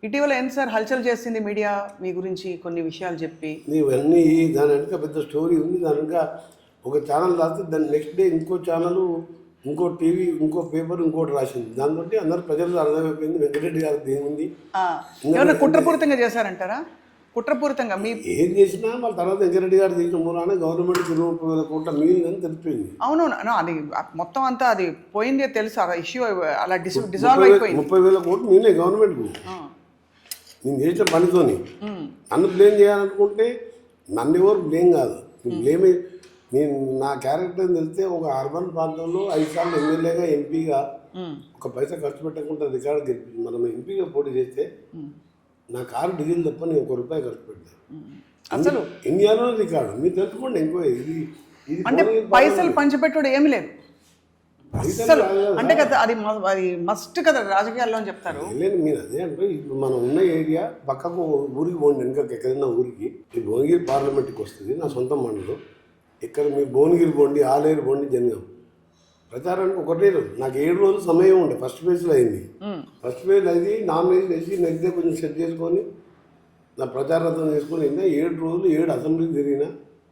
ఇటీవల ఏంటి సార్ హల్చల్ చేసింది మీడియా మీ గురించి కొన్ని విషయాలు చెప్పి? ఇవన్నీ దాని వెనుక పెద్ద స్టోరీ ఉంది. దాని వెనుక ఒక ఛానల్ రాస్తే దాని నెక్స్ట్ డే ఇంకో ఛానల్, ఇంకో టీవీ, ఇంకో పేపర్ ఇంకోటి రాసింది. దాంతో అందరు ప్రజలు అర్థమైపోయింది వెంకటరెడ్డి గారికి ఏముంది. ఏమైనా కుట్రపూరితంగా చేశారంటారా? కుట్రపూరితంగా మీ ఏం చేసినా వాళ్ళ తర్వాత వెంకటరెడ్డి గారు తీసిన మూలానే గవర్నమెంట్ 20,000 కోట్ల మిగిలిందని తెలిపింది. అవునవును, అది మొత్తం అంతా అది పోయిందే తెలుసు. ఆ ఇష్యూ అలా డిజాల్వ్ అయిపోయింది. 30,000 కోట్లు నేనే గవర్నమెంట్కు నేను చేసిన పనితోని. నన్ను బ్లేమ్ చేయాలనుకుంటే నన్ను ఎవరు బ్లేమ్ కాదు. బ్లేమ్ నేను నా క్యారెక్టర్ తెలిస్తే ఒక అర్బన్ ప్రాంతంలో 5 సార్లు ఎమ్మెల్యేగా, ఎంపీగా ఒక పైసా ఖర్చు పెట్టకుండా రికార్డు గెలిపింది. మనం ఎంపీగా పోటీ చేస్తే నా కారు డీజిల్ తప్ప నేను ₹1 ఖర్చు పెట్టాను. అసలు ఇండియాలో రికార్డు మీరు తెలుసుకోండి. ఇంకో ఇది అంటే పైసలు పంచిపెట్టుడు ఏమి లేదు అసలు. అంటే కదా అది మస్ట్ కదా రాజకీయాల్లో అని చెప్తారు. లేదు మీరు అదే అంటే ఇప్పుడు మనం ఉన్న ఏరియా పక్కకు ఊరికి పోండి, వెనక ఎక్కడైనా ఊరికి. ఈ భువనగిరి పార్లమెంట్కి వస్తుంది, నా సొంత మండలం. ఇక్కడ మీరు భువనగిరి పోండి, ఆలేరు పోండి, జనగాం. ప్రచారానికి ఒకటే రోజు నాకు 7 రోజులు సమయం ఉండే. ఫస్ట్ ఫేజ్లో అయింది. ఫస్ట్ ఫేజ్ అది నామినేషన్ వేసి నెక్స్ట్ డే కొంచెం సెట్ చేసుకొని నా ప్రచారంతో చేసుకొని 7 రోజులు 7 అసెంబ్లీకి తిరిగినా.